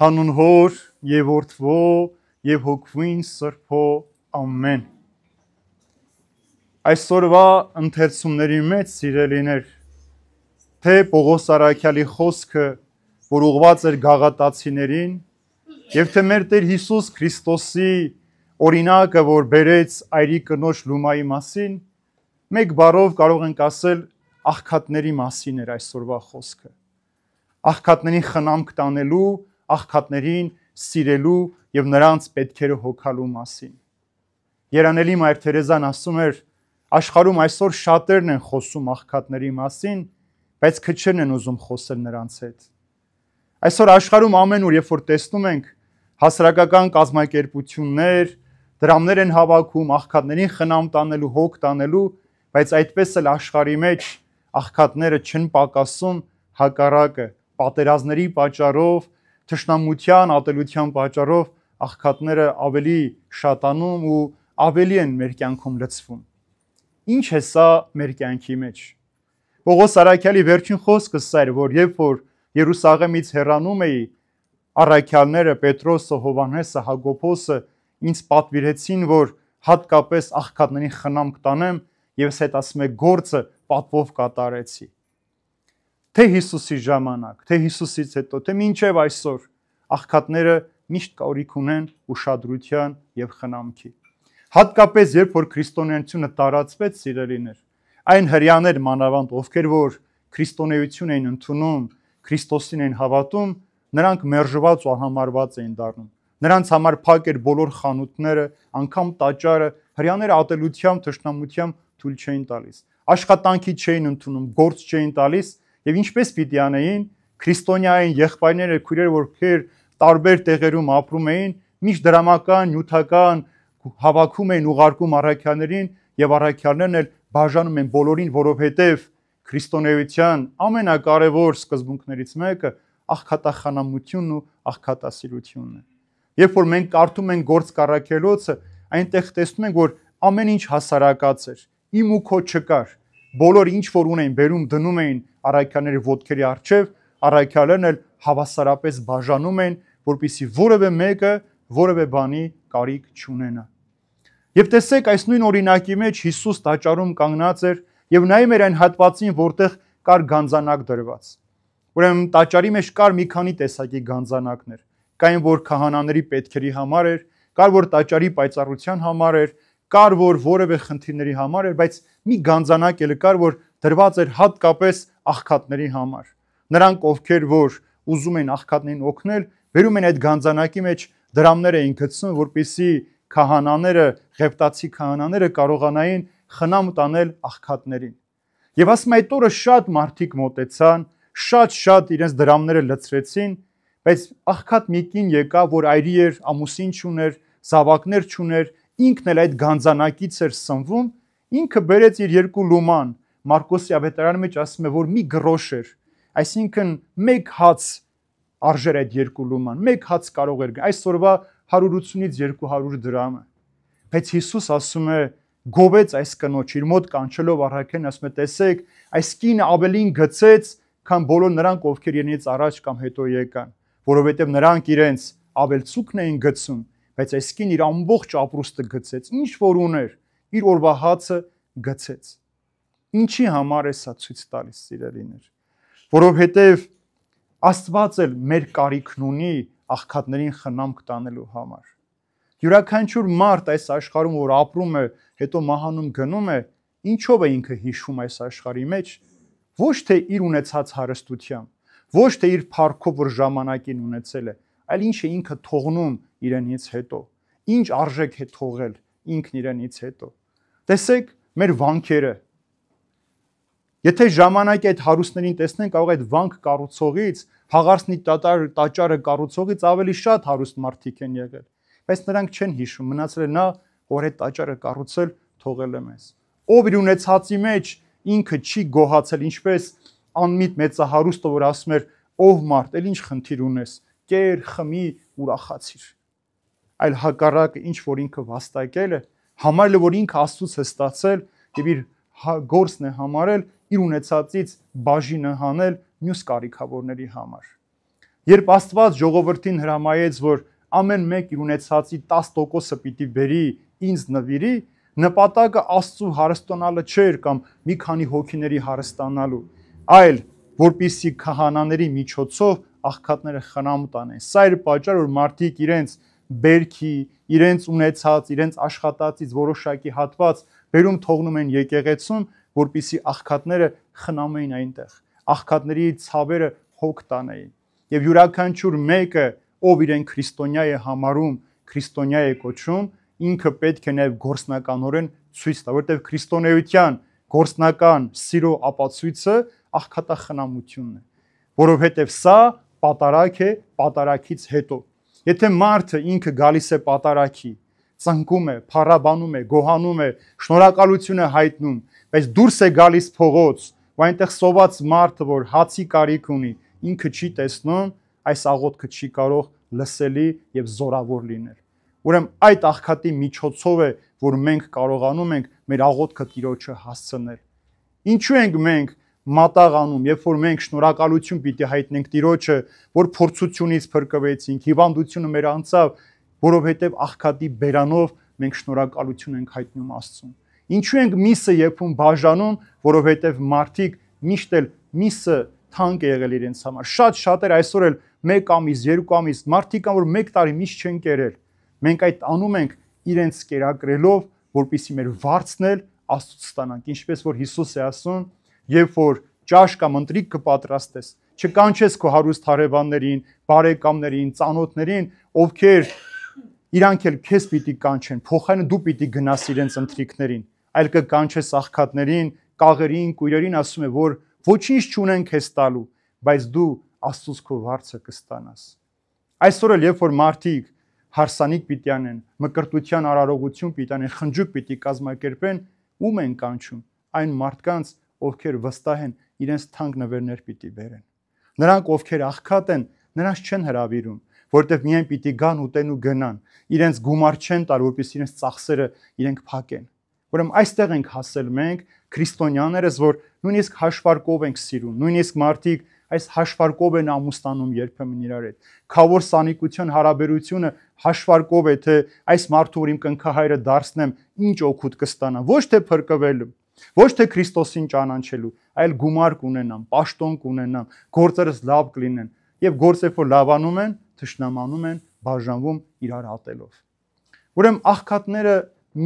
Հանուն Հոր եւ Որդվո եւ Հոգվին Սրբո ամեն։ Այսօրվա ընթերցումների մեջ սիրելիներ, թե Պողոս Արաքյալի խոսքը, որ ուղղված էր գաղատացիներին, եւ թե մեր Տեր Հիսուս Քրիստոսի օրինակը, որ բերեց այրի կնոջ Լումայի մասին, մեկ բառով կարող ենք ասել աղքատների մասին էր այսօրվա խոսքը։ Աղքատներին խնամք տանելու, աղքատներին սիրելու եւ նրանց պետքերը հոգալու մասին։ Երանելի Մայր Թերեզան ասում էր, աշխարհում այսօր շատերն են խոսում աղքատների մասին, բայց քչերն են ուզում խոսել նրանց հետ։ Այսօր աշխարհում ամենուր, երբ որ տեսնում ենք հասարակական կազմակերպություններ, դրամներ են հավաքում աղքատներին խնամ տանելու, հոգ տանելու, բայց այդպես էլ աշխարհի մեջ աղքատները չեն պակասում, հակառակը, պատերազմների պատճառով, թշնամության, ատելության պատճառով աղքատները ավելի շատանում ու ավելի են մեր կյանքում լցվում։ Ինչ է սա մեր կյանքի մեջ։ Պողոս Արաքյալի վերջին խոսքը սա էր, որ երբ որ Երուսաղեմից հեռանում էի, առաքյալները Պետրոսը, Հովհաննեսը, Հակոբոսը ինձ պատվիրեցին, որ հատկապես աղքատներին խնամք տանեմ, եւ ես այդ ասում եմ գործը պատվով կատարեցի։ Թե Հիսուսի ժամանակ, թե Հիսուսից հետո, թե մինչև այսօր աղքատները միշտ կարիք ունեն ուշադրության եւ խնամքի։ Հատկապես երբ որ քրիստոնեությունը տարածվեց, սիրելիներ, այն հрьяաներ մանավանդ, ովքեր որ քրիստոնեություն էին ընդունում, Քրիստոսին էին հավատում, նրանք մերժված ու համարված էին դառնում։ Նրանց համար փակ էր բոլոր խանութները, անգամ տաճարը, հрьяաները ատելությամբ, թշնամությամբ թույլ չէին տալիս։ Աշխատանքի չէին ընդունում, գործ չէին տալիս, եւ ինչպես պիտի անեին, քրիստոնյային եղբայրները, քույրերը, ովքեր տարբեր տեղերում ապրում էին, միշտ դրամական, նյութական հավաքում էին, ուղարկում առաքյալներին, եւ առաքյալներն էլ բաժանում են բոլորին, որովհետեւ քրիստոնեության ամենակարևոր սկզբունքներից մեկը աղքատախնամությունն ու աղքատասիրությունն է։ Երբ որ մենք կարդում ենք Գործք առաքելոցը, այնտեղ տեսնում ենք, որ ամեն ինչ հասարակած էր, իմ ու քո չկար։ Բոլոր ինչ որ ունեին, բերում դնում էին առաքյալների ոտքերի առջև, առաքյալներն էլ հավասարապես բաժանում են, որպեսզի որևէ մեկը որևէ բանի կարիք չունենա։ Եվ տեսեք, այս նույն օրինակի մեջ Հիսուս տաճարում կանգնած էր եւ նայում էր այն հատվածին, որտեղ կար գանձանակ դրված։ Ուրեմն տաճարի մեջ կար մի քանի տեսակի գանձանակներ։ Կային, որ քահանաների պետքերի համար էր, կար, որ տաճարի պայծառության համար էր, կար, որ որևէ խնդիրների համար էր, բայց մի գանձանակ էլ կար, որ դրված էր հատկապես աղքատների համար։ Նրանք, ովքեր որ ուզում են աղքատներին օգնել, բերում են այդ գանձանակի մեջ դրամներ էին գցում, որպեսզի քահանաները, ղևտացի քահանաները կարողանային խնամ տանել աղքատներին։ Եվ ասում այդ օրը շատ մարդիկ մոտեցան, շատ իրենց դրամները լցրեցին, բայց աղքատ մի կին եկավ, որ այրի էր, ամուսին չուներ, զավակներ չուներ, ինքն էլ այդ գանձանակից էր սնվում, ինքը բերեց իր երկու լուման, Մարկոսի ավետարանի մեջ ասում է, որ մի գրոշ էր, այսինքն մեկ հաց արժեր այդ երկու լուման, մեկ հաց կարող էր գնել, այսօրվա 180-ից 200 դրամը։ Բայց Հիսուս ասում է, գովեց այս կնոջ, իր մոտ կանչելով առաքյալին, ասում է, տեսեք, այս կինը ավելին գցեց, քան բոլոր նրանք, ովքեր իրենից առաջ կամ հետո եկան, որովհետև նրանք իրենց ավելցուկն էին գցում, բայց այս կին իր ամբողջ ապրուստը գցեց, ինչ որ ուներ, իր օրվա հացը գցեց։ Ինչի համար է սա ցույց տալիս, սիրելիներ, որովհետև Աստված էլ մեր կարիքն ունի աղքատներին խնամք տանելու համար։ Յուրաքանչյուր մարդ այս աշխարհում, որ ապրում է, հետո մահանում գնում է, ինչով է ինքը հիշում այս աշխարհի մեջ, ոչ թե իր ունեցած հարստությամբ, ոչ թե իր փառքով, որ ժամանակին ունեցել է, այլ ինչ է ինքը թողնում իրենից հետո, ինչ արժեք է թողել ինքն իրենից հետո։ Տեսեք մեր վանքերը։ Եթե ժամանակի այդ հարուստներին տեսնենք, կարող այդ վանք կառուցողից, հաղարսնի տաճարը կառուցողից ավելի շատ հարուստ մարդիկ են եղել, բայց նրանք չեն հիշում, մնացել է նա, որ այդ տաճարը կառուցել, թողել է մեզ։ Ով իր ունեցածի մեջ ինքը չի գոհացել, ինչպես անմիտ մեծահարուստը, որ ասում էր, ով մարդ, էլ ինչ խնդիր ունես, կեր, խմի, ուրախացիր։ Այլ հակառակը, ինչ որ ինքը վաստակել է, համարել է, որ ինքը Աստծուց է ստացել եւ իր գործն է համարել իր ունեցածից բաժինը հանել մյուս կարիքավորների համար։ Երբ Աստված ժողովրդին հրամայեց, որ ամեն մեկ իր ունեցածի 10%-ը պիտի բերի, ինձ նվիրի, նպատակը Աստծու հարստանալը չէր կամ մի քանի հոգիների հարստանալու, այլ որպիսի քահանաների միջոցով աղքատները խնամ տանեն։ Սա էր պատճառը, որ մարդիկ իրենց բերքի, իրենց ունեցած, իրենց աշխատածից որոշակի հատված բերում թողնում են եկեղեցում, որպիսի աղքատները խնամեին այնտեղ։ Աղքատների ցավերը հոգ տանեին։ Եվ յուրաքանչյուր մեկը, ով իրեն քրիստոնյա է համարում, քրիստոնյա է կոչում, ինքը պետք է նաև գործնականորեն ցույց տա, որտեղ քրիստոնեության գործնական սիրո ապացույցը աղքատախնամությունն է, որովհետև սա պատարագ է պատարագից հետո։ Եթե մարդը ինքը գալիս է պատարագի, ծնկում է, փառաբանում է, գոհանում է, շնորհակալություն է հայտնում, բայց դուրս է գալիս փողոց, ու այնտեղ սոված մարդը, որ հացի կարիք ունի, ինքը չի տեսնում, այս աղոթքը չի կարող լսելի եւ զորավոր լինել։ Ուրեմն այդ աղքատի միջոցով է, որ մենք կարողանում ենք մեր աղոթքը Տիրոջը հասցնել։ Ինչու ենք մենք մատաղանում, երբ որ մենք շնորհակալություն պիտի հայտնենք Տիրոջը, որ փորձությունից փրկվեցինք, հիվանդությունը մեր անցավ, որովհետև աղքատի բերանով մենք շնորհակալություն ենք հայտնում Աստծուն։ Ինչու ենք միսը երբում բաժանում, որովհետև մարդիկ միշտ էլ միսը թանկ է եղել իրենց համար։ Շատ-շատեր այսօր էլ 1 ամիս, 2 ամիս մարդիկ կան, որ 1 տարի միշտ չեն կերել։ Մենք այդ անում ենք իրենց կերակրելով, որպեսզի մեր վարձն էլ Աստծուց ստանանք։ Ինչպես որ Հիսուս է ասում, երբ որ ճաշ կամ ընտրիկ կպատրաստես, չկանչես քո հարուստ հարևաններին, բարեկամներին, ծանոթներին, ովքեր իրանք էլ քեզ պիտի կանչեն, փոխարենը դու պիտի գնաս իրենց ընտրիկներին, այլ կկանչես աղքատներին, կաղերին, կույրերին, ասում է, որ ոչինչ չունեն քեզ տալու, բայց դու Աստծուց քո վարձը կստանաս։ Այսօր էլ երբ որ մարդիկ հարսանիք պիտի անեն, մկրտության արարողություն պիտի անեն, խնջուկ պիտի կազմակերպեն, ում են կանչում, այն մարդկանց, ովքեր վստահ են, իրենց թանկ նվերներ պիտի բերեն։ Նրանք, ովքեր աղքատ են, նրանց չեն հրավիրում, որտեղ միայն պիտի գան ուտեն ու գնան, իրենց գումար չեն տալ, որպեսզի իրենց ծախսերը իրենք փակեն։ Ուրեմն այստեղ ենք հասել մենք, քրիստոնյաներս, որ նույնիսկ հաշվարկով ենք սիրում, նույնիսկ մարդիկ այս հաշվարկով են ամուսնանում երբեմն իրար հետ։ Քավոր սանիկության հարաբերությունը հաշվարկով է, թե այս մարդու, որ իմ կնքահայրը դարձնեմ, ինչ օգուտ կստանա, ոչ թե փրկվելու, ոչ թե Քրիստոսին ճանաչելու, այլ գումար կունենամ, պաշտոն կունենամ, գործերս լավ կլինեն, եւ գործեր որ լավանում են, թշնամանում են, բաժանվում իրար ատելով։ Ուրեմն աղքատները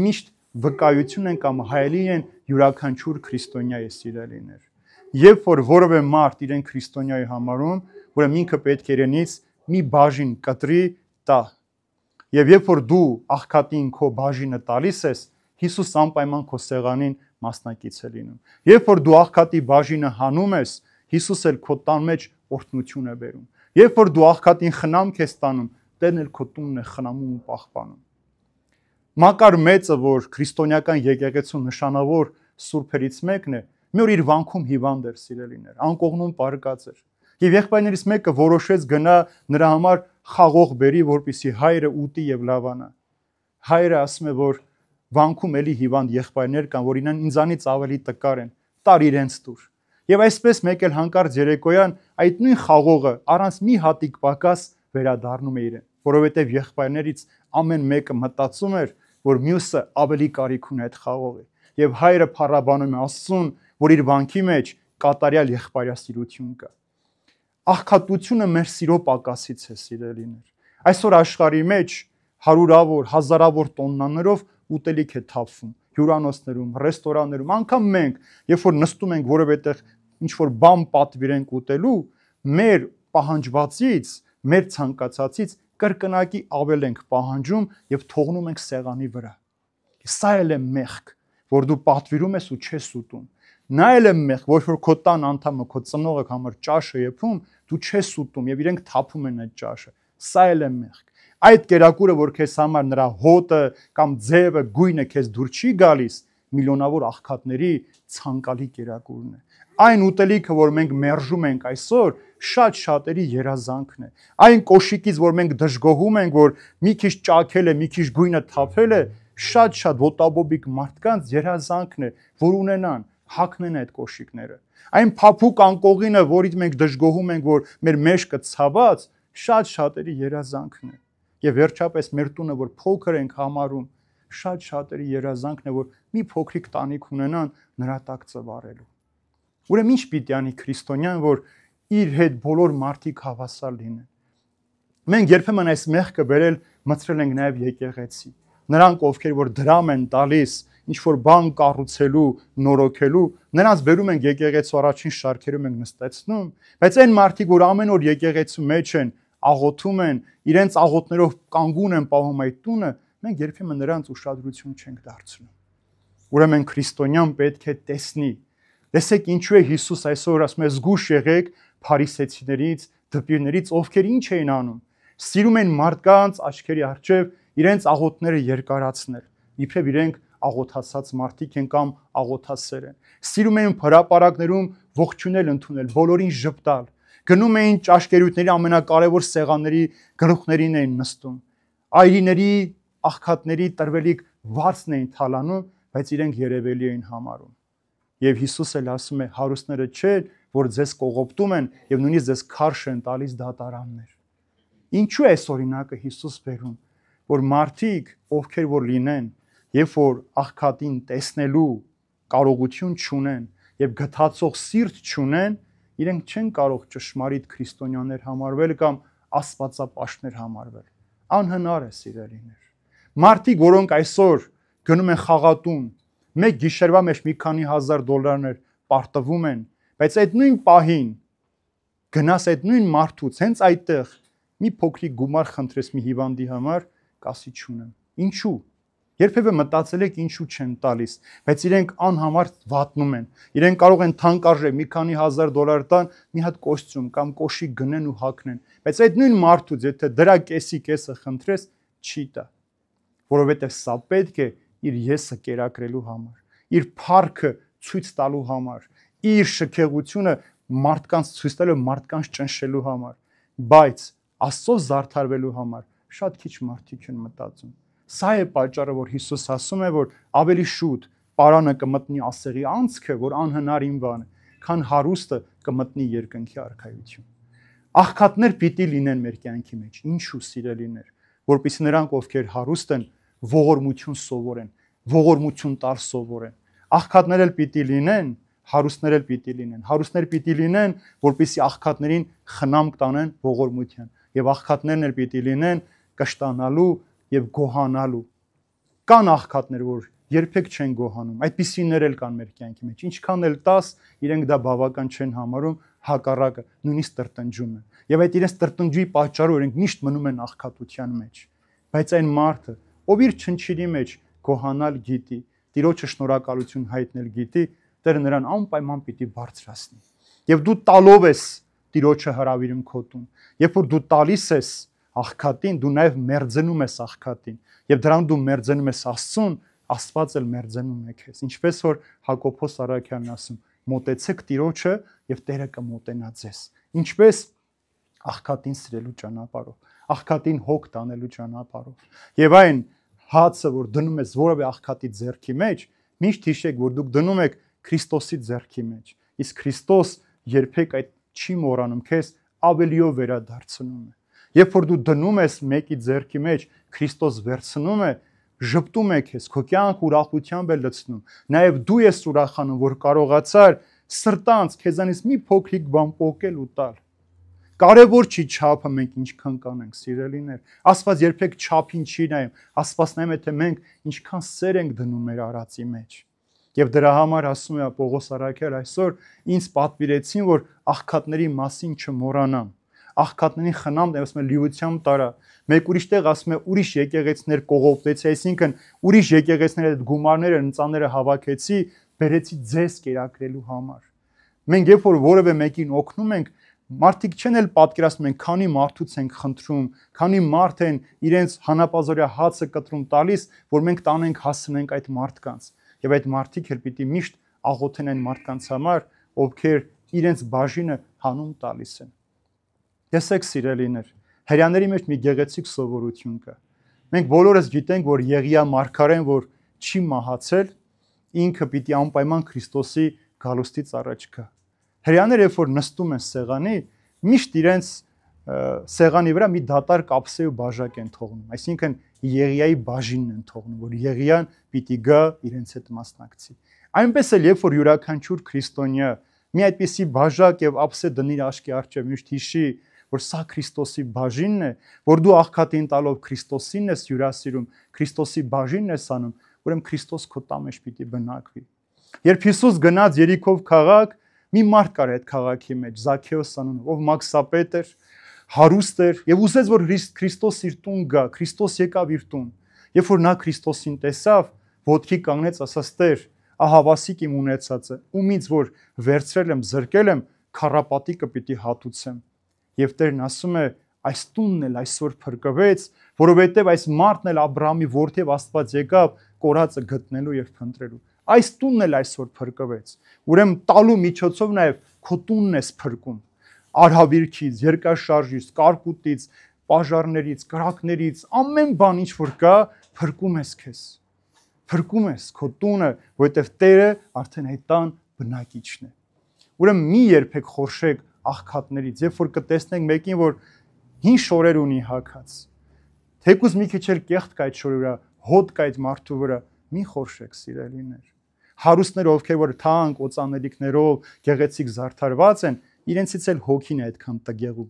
միշտ վկայություն են կամ հայելի են յուրաքանչյուր քրիստոնյայի սիրելիներ։ Երբ որ որևէ մարդ իրեն քրիստոնյա է համարում, ուրեմն ինքը պետք է իրենից մի բաժին կտրի տա։ Եվ երբ որ դու աղքատին քո բաժինը տալիս ես, Հիսուս անպայման քո սեղանին մասնակից է լինում։ Երբ որ դու աղքատի բաժինը հանում ես, Հիսուս էլ քո տան մեջ օրհնություն է բերում։ Երբ որ դու աղքատին խնամք ես տանում, Տերն էլ քո տունն է խնամում ու պահպանում։ Մակար մեծը, որ քրիստոնեական եկեղեցու նշանավոր սուրբերից մեկն է, մի օր իր վանքում հիվանդ էր, սիրելիներ, անկողնում պարկած էր։ Եվ եղբայրներից մեկը որոշեց գնա նրա համար խաղող բերի, որպեսզի հայրը ուտի եւ լավանա։ Հայրը ասում է, որ վանքում էլի հիվանդ եղբայրներ կան, որ ինձանից ավելի տկար են, տար իրենց տուր։ Եվ այսպես մեկ էլ հանկարծ երեկոյան այդ նույն խաղողը առանց մի հատիկ պակաս վերադառնում է իրեն, որովհետև եղբայրներից ամեն մեկը մտածում էր, որ մյուսը ավելի կարիք ունի այդ խաղողի։ Եվ հայրը փառաբանում է Աստծուն, որ իր վանքի մեջ կատարյալ եղբայրասիրություն կա։ Աղքատությունը մեր սիրո պակասից է, սիրելիներ։ Այսօր աշխարհի մեջ հարյուրավոր, հազարավոր տոննաներով ուտելիք է թափվում հյուրանոցներում, ռեստորաններում, անգամ մենք, երբ որ նստում ենք որևէտեղ ինչ-որ բան պատվիրենք ուտելու, մեր պահանջվածից, մեր ցանկացածից կրկնակի ավել ենք պահանջում եւ թողնում ենք սեղանի վրա։ Սա էլ է մեղք, որ դու պատվիրում ես ու չես ուտում։ Նա էլ է մեղք, որ քո տան անդամը, քո ծնողը համար ճաշը եփում, դու չես ուտում եւ իրենք թափում են այդ ճաշը։ Սա էլ է մեղք։ Այդ կերակուրը, որ քեզ համար նրա հոտը կամ ձևը, գույնը քեզ դուր չի գալիս, միլիոնավոր աղքատների ցանկալի կերակուրն է։ Այն ուտելիքը, որ մենք մերժում ենք այսօր, շատ շատերի երազանքն է։ Այն կոշիկից, որ մենք դժգոհում ենք, որ մի քիչ ճաքել է, մի քիչ գույնը թափել է, շատ ոտաբոբիկ մարդկանց երազանքն է, որ ունենան հագնեն այդ կոշիկները։ Այն փափուկ անկողինը, որից մենք դժգոհում ենք, որ մեր մեջքը ցաված, շատ շատերի երազանքն է։ Եվ վերջապես մեր տունը, որ փոքր ենք համարում, շատ շատերի երազանքն է, որ մի փոքրիկ տանիք ունենան նրա տակ ծվարելու։ Ուրեմն ինչ պիտի անի քրիստոնյան, որ իր հետ բոլոր մարդիկ հավասար լինեն։ Մենք երբեմն այս մեղքը բերել մցրել ենք նաև եկեղեցի։ Նրանք, ովքեր որ դրամ են տալիս, ինչ որ բան կառուցելու, նորոգելու, նրանց բերում ենք եկեղեցու առաջին շարքերում ենք նստեցնում, բայց այն մարդիկ, որ ամեն օր եկեղեցու մեջ են, աղոթում են, իրենց աղոթներով կանգուն են պահում այդ տունը, մենք երբեմն նրանց ուշադրություն չենք դարձնում։ Ուրեմն քրիստոնյան պետք է տեսնի։ Տեսեք ինչու է Հիսուս այսօր ասում է զգուշ եղեք փարիսեցիներից, դպիրներից, ովքեր ինչ էին անում։ Սիրում են մարդկանց աչքերի առջև իրենց աղոթները երկարացնել, իբրև իրենք աղոթացած մարդիկ են կամ աղոթասեր են։ Սիրում էին հրապարակներում ողջունել ընդունել, բոլորին ժպտալ։ Գնում էին ճաշկերույթների ամենակարևոր սեղանների գլուխներին էին նստում։ Այրիների, աղքատների տրվելիք վարձն էին թալանում, բայց իրենք երևելի էին համարում։ Եվ Հիսուս էլ ասում է հարուստները չէ, որ ձեզ կողոպտում են եւ նույնիսկ ձեզ քարշ են տալիս դատարաններ։ Ինչու է այս օրինակը Հիսուս բերում, որ մարդիկ, ովքեր որ լինեն, երբ որ աղքատին տեսնելու կարողություն չունեն եւ գթացող սիրտ չունեն, իրենք չեն կարող ճշմարիտ քրիստոնյաներ համարվել կամ աստվածապաշտներ համարվել։ Անհնար է սիրելիներ։ Մարդիկ, որոնք այսօր գնում են խաղատուն, մեկ գիշերվա մեջ մի քանի հազար դոլարներ պարտվում են, բայց այդ նույն պահին գնաս այդ նույն մարդուց հենց այդտեղ մի փոքրիկ գումար խնդրես մի հիվանդի համար, կասի չունեմ։ Ինչու։ Երբևէ մտածել եք ինչու չեն տալիս, բայց իրենք անհամար վատնում են։ Իրենք կարող են թանկարժեք մի քանի հազար դոլար տան մի հատ կոստյում կամ կոշիկ գնեն ու հագնեն, բայց այդ նույն մարդուց եթե դրա կեսի կեսը խնդրես, չի տա։ Որովհետև սա պետք է իր եսը կերակրելու համար, իր փառքը ցույց տալու համար, իր շքեղությունը մարդկանց ցույց տալու, մարդկանց ճնշելու համար, բայց Աստծո զարդարվելու համար շատ քիչ մարդիկ են մտածում։ Սա է պատճառը, որ Հիսուս ասում է, որ ավելի շուտ պարանը կմտնի ասեղի անցքը, որ անհնար ինվան է, քան հարուստը կմտնի երկնքի արքայություն։ Աղքատներ պիտի լինեն մեր կյանքի մեջ, ինչու սիրելիներ, որպեսզի նրանք, ովքեր հարուստ են, ողորմություն սովորեն, ողորմություն տալ սովորեն։ Աղքատներ էլ պիտի լինեն, հարուստներ էլ պիտի լինեն։ Հարուստներ պիտի լինեն, որպեսզի աղքատներին խնամք տանեն ողորմության, եւ աղքատներն էլ պիտի լինեն կշտանալու եւ գոհանալու։ Կան աղքատներ, որ երբեք չեն գոհանում, այդպիսիներ էլ կան մեր կյանքի մեջ։ Ինչքան էլ տաս, իրենք դա բավական չեն համարում, հակառակը նույնիսկ տրտնջում են։ Եվ այդ իրենց տրտնջի պատճառով իրենք միշտ մնում են աղքատության մեջ։ Բայց այն մարդը, ով իր չնչիրի մեջ գոհանալ գիտի, Տիրոջը շնորհակալություն հայտնել գիտի, Տերը նրան անպայման պիտի բարձրացնի։ Եվ դու տալով ես Տիրոջը հրավիրում քո տուն։ Երբ որ դու տալիս ես աղքատին, դու նաև մերձենում ես աղքատին, եւ դրան դու մերձենում ես Աստծուն, Աստված էլ մերձենում է քեզ։ Ինչպես որ Հակոբոս Արաքյանն ասում, մոտեցեք Տիրոջը եւ Տերը կմոտենա ձեզ։ Ինչպես աղքատին սիրելու ճանապարհով, աղքատին հոգ տանելու ճանապարհով։ Եվ այն հացը, որ դնում ես որևէ աղքատի ձեռքի մեջ, միշտ հիշեք, որ դուք դնում եք Քրիստոսի ձեռքի մեջ։ Իսկ Քրիստոս երբեք այդ չի մոռանում քեզ, ավելիով վերադարձնում է։ Երբ որ դու դնում ես մեկի ձեռքի մեջ, Քրիստոս վերցնում է, ժպտում է քեզ, քո կյանք ուրախությամբ է լցնում։ Նաև դու ես ուրախանում, որ կարողացար սրտանց քեզանից մի փոքրիկ բան պոկել ու տալ։ Կարևոր չի չափը մենք ինչքան կանենք, սիրելիներ։ Աստված երբեք չափին չի նայում, Աստված նայում է, թե մենք ինչքան սեր ենք դնում մեր արածի մեջ։ Եվ դրա համար ասում է Պողոս Արաքյալ այսօր ինձ պատվիրեցին, որ աղքատների մասին չմոռանամ։ Աղքատներին խնամ, ասում է լիությամբ տարա։ Մեկ ուրիշ տեղ ասում է ուրիշ եկեղեցիներ կողոպտեցի, այսինքն ուրիշ եկեղեցիների այդ գումարները, ընծաները հավաքեցի, բերեցի ձեզ կերակրելու համար։ Մենք երբ որ որևէ մեկին օգնում ենք, մարդիկ չեն էլ պատկերացնում են, քանի մարդուց ենք խնդրում, քանի մարդ են իրենց հանապազորյա հացը կտրում տալիս, որ մենք տանենք հասցնենք այդ մարդկանց։ Եվ այդ մարդիկ էլ պիտի միշտ աղոթեն այն մարդկանց համար, ովքեր իրենց բաժինը հանուն տալիս են։ Տեսեք սիրելիներ, հրյաների մեջ մի գեղեցիկ սովորություն կա։ Մենք բոլորս գիտենք, որ Եղիա մարգարեն, որ չի մահացել, ինքը պիտի անպայման Քրիստոսի գալուստից առաջ գա։ Հрьяաները երբ որ նստում են սեղանի, միշտ իրենց սեղանի վրա մի դատարկ ափսե ու բաժակ են թողնում, այսինքն Եղիայի բաժինն են թողնում, որ Եղիան պիտի գա իրենց հետ մասնակցի։ Այնպես էլ երբ որ յուրաքանչյուր քրիստոնյա մի այդպիսի բաժակ եւ ափսե դնի աչքի առջև, միշտ հիշի, որ սա Քրիստոսի բաժինն է, որ դու աղքատին տալով Քրիստոսին ես հյուրասիրում, Քրիստոսի բաժինն ես անում, ուրեմն Քրիստոս քո տան մեջ պիտի բնակվի։ Երբ Հիսուս գնաց Երիքով քաղաք, մի մարդ կար այդ քաղաքի մեջ, Զաքեոս անունով, ով մաքսապետ էր, հարուստ էր եւ ուզեց որ Քրիստոս իր տուն գա, Քրիստոս եկավ իր տուն։ Երբ որ նա Քրիստոսին տեսավ, ոտքի կանգնեց, ասաց. Տեր, ահա վասիկ իմ ունեցածը, ումից որ վերցրել եմ, զրկել եմ, քառապատիկը պիտի հատուցեմ։ Եվ Տերն ասում է, այս տունն էլ այսօր փրկվեց, որովհետև այս մարդն էլ Աբրահամի որդի եւ Աստված եկավ կորածը գտնելու եւ փնտրելու։ Այս տունն էլ այսօր փրկվեց։ Ուրեմն տալու միջոցով նաեւ քո տունն ես փրկում։ Արհավիրքից, երկաշարժից, կարկուտից, պաժարներից, կրակներից, ամեն բան ինչ որ կա, փրկում ես քեզ։ Փրկում ես քո տունը, որովհետև Տերը արդեն այդ տան բնակիչն է։ Ուրեմն մի երբեք խորշեք աղքատներից, երբ որ կտեսնենք մեկին, որ հին շորեր ունի հագած, թեկուզ մի քիչ էլ կեղտ կա այդ շորի վրա, հոտ կա այդ մարդու վրա, մի խորշեք սիրելիներ։ Հարուստները, ովքեր որ թանկ օծանելիքներով գեղեցիկ զարդարված են, իրենցից էլ հոգին է այդքան տգեղ ու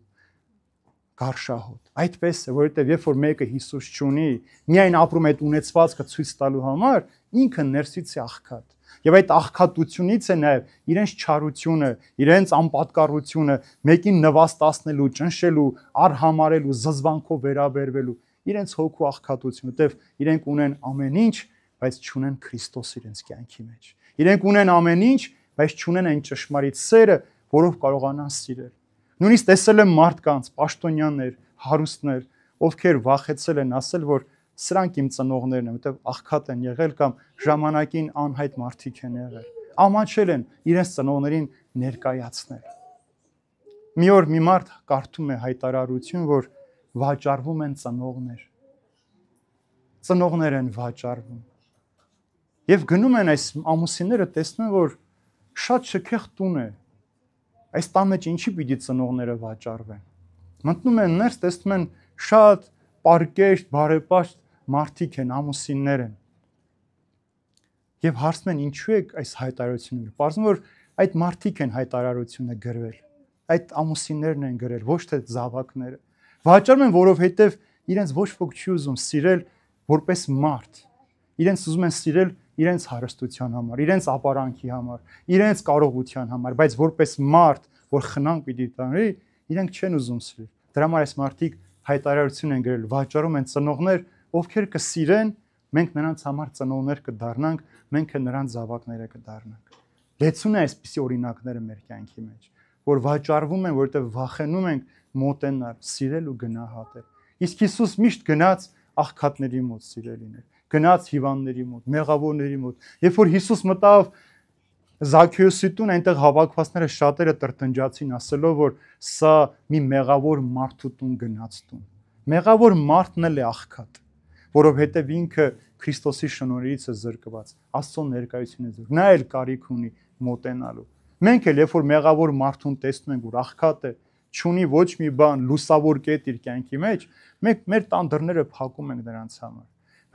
գարշահոտ։ Այդպես է, որովհետև երբ որ մեկը Հիսուս չունի, միայն ապրում այդ ունեցվածքը ցույց տալու համար, ինքը ներսից է աղքատ։ Եվ այդ աղքատությունից է նաև իրենց չարությունը, իրենց անպատկառությունը, մեկին նվաստացնելու, ճնշելու, արհամարելու, զզվանքով վերաբերվելու, իրենց հոգու աղքատություն, որտեվ իրենք ունեն ամեն ինչ, բայց չունեն Քրիստոս իրենց կյանքի մեջ։ Իրենք ունեն ամեն ինչ, բայց չունեն այն ճշմարիտ սերը, որով կարողանան սիրել։ Նույնիսկ տեսել եմ մարդկանց, պաշտոնյաներ, հարուստներ, ովքեր վախեցել են ասել, որ սրանք իմ ծնողներն են, որտեղ աղքատ են եղել կամ ժամանակին անհայտ մարդիկ են եղել։ Ամաչել են իրենց ծնողներին ներկայացնել։ Մի օր մի մարդ կարդում է հայտարարություն, որ վաճառվում են ծնողներ։ Ծնողներ են վաճառվում։ Եվ գնում են այս ամուսինները, տեսնում են, որ շատ շքեղ տուն է։ Այս տան մեջ ինչի պիտի ծնողները վաճառվեն։ Մտնում են ներս, տեսնում են շատ պարկեշտ, բարեպաշտ մարդիկ են, ամուսիններ են։ Եվ հարցնում են ինչու է այս հայտարարությունը։ Պարզվում որ այդ մարդիկ են հայտարարությունը գրվել։ Այդ ամուսիններն են գրել, ոչ թե զավակները։ Վաճառում են, որովհետև իրենց ոչ ոք չի ուզում սիրել որպես մարդ։ Իրենց ուզում են սիրել իրենց հարստության համար, իրենց ապարանքի համար, իրենց կարողության համար, բայց որպես մարդ, որ խնամ պիտի տանի, իրենք չեն ուզում սիրել։ Դրա համար այս մարդիկ հայտարարություն են գրել, վաճառում են ծնողներ, ովքեր կսիրեն, մենք նրանց համար ծնողներ կդառնանք, մենք նրանց զավակները կդառնանք։ Լեցուն է այսպիսի օրինակները մեր կյանքի մեջ, որ վաճառվում են, որովհետև վախենում ենք մոտենալ, սիրել ու գնահատել։ Իսկ Հիսուս միշտ գնաց աղքատների մոտ, սիրելիներ, գնաց հիվանդների մոտ, մեղավորների մոտ։ Երբ որ Հիսուս մտավ Զաքեոսի տուն, այնտեղ հավաքվածները շատերը տրտնջացին, ասելով, որ սա մի մեղավոր մարդու տուն գնաց տուն։ Մեղավոր մարդն էլ է աղքատ, որովհետև ինքը Քրիստոսի շնորհիից է զրկված, Աստծո ներկայությունից է։ Նա էլ կարիք ունի մոտենալու։ Մենք էլ երբ որ մեղավոր մարդուն տեսնում ենք, որ աղքատ է, չունի ոչ մի բան, լուսավոր կետ իր կյանքի մեջ, մենք մեր տան դռները փակում ենք նրանց համար։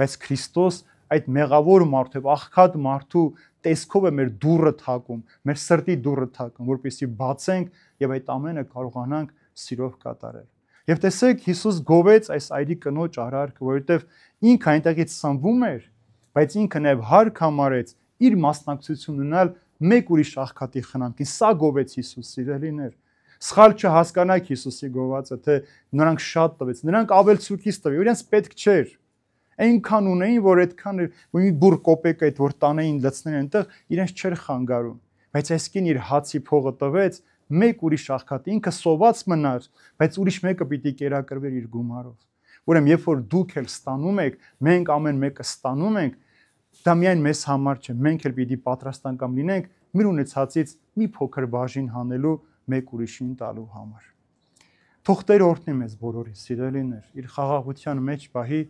Բայց Քրիստոս այդ մեղավոր մարդու եւ աղքատ մարդու տեսքով է մեր դուռը թակում, մեր սրտի դուռը թակում, որպեսզի բացենք եւ այդ ամենը կարողանանք սիրով կատարել։ Եվ տեսեք, Հիսուս գովեց այս այրի կնոջ արարքը, որովհետեւ ինքը այնտեղից սնվում էր, բայց ինքը նաեւ հարկ համարեց իր մասնակցություն ունենալ մեկ ուրիշ աղքատի խնամքին։ Սա գովեց Հիսուս, սիրելիներ։ Սխալ չհասկանաք Հիսուսի գովածը, թե նրանք շատ տվեց, նրանք ավելցուկից տվի, իրենց պետք չէր։ Այնքան ունեին, որ այդքան մի բուր կոպեկ այդ որ տանեին լցնեն այնտեղ, իրենց չէր խանգարում։ Բայց այսքին իր հացի փողը տվեց մեկ ուրիշ աղքատ, ինքը սոված մնար, բայց ուրիշ մեկը պիտի կերակրվեր իր գումարով։ Ուրեմն երբ որ դուք էլ ստանում եք, մենք ամեն մեկը ստանում ենք, դա միայն մեզ համար չէ, մենք էլ պիտի պատրաստական լինենք մեր ունեցածից մի փոքր բաժին հանելու մեկ ուրիշին տալու համար։ Թող Տերը օրհնի մեզ բոլորին, սիրելիներ, իր խաղաղության մեջ պահի,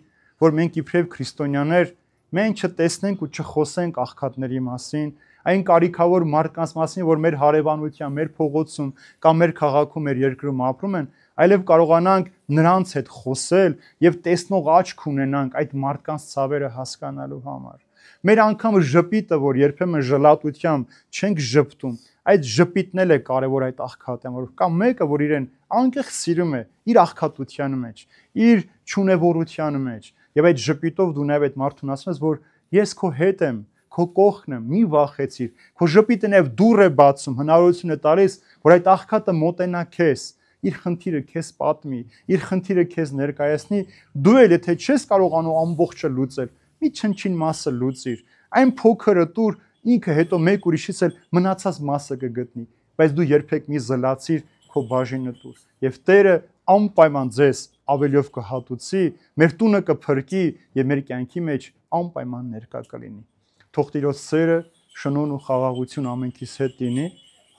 որ մենք իբրև քրիստոնյաներ մենք չտեսնենք ու չխոսենք աղքատների մասին, այն կարիքավոր մարդկանց մասին, որ մեր հարևանության, մեր փողոցում կամ մեր քաղաքում, մեր երկրում ապրում են, այլև կարողանանք նրանց հետ խոսել եւ տեսնող աչք ունենանք այդ մարդկանց ցավերը հասկանալու համար։ Մեր անգամ ժպիտը, որ երբեմն ժլատությամբ չենք ժպտում, այդ ժպիտն էլ է կարևոր այդ աղքատը, որ կամ մեկը, որ իրեն անկեղծ սիրում է իր աղքատության մեջ, իր չունևորության մեջ, եւ այդ ժպիտով դու նաեւ այդ մարդուն ասում ես, որ ես քո հետ եմ, քո կողքն եմ, մի վախեցիր, քո ժպիտը նաեւ դուռ է բացում, հնարավորություն է տալիս, որ այդ աղքատը մոտենա քեզ, իր խնդիրը քեզ պատմի, իր խնդիրը քեզ ներկայացնի, դու էլ եթե չես կարողանում ամբողջը լուծել, մի չնչին մասը լուծիր, այն փոքրը տուր, ինքը հետո մեկ ուրիշից էլ մնացած մասը կգտնի, բայց դու երբեք մի զլացիր քո բաժինը տուր, եւ Տերը անպայման ձեզ ավելիով կհատուցի, մեր տունը կփրկի եւ մեր կյանքի մեջ անպայման ներկա կլինի։ Թող Տիրոջ սերը, շնորհն ու խաղաղություն ամենքիս հետ լինի,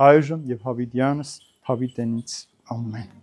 այժմ եւ հավիտյանս հավիտենից ամեն։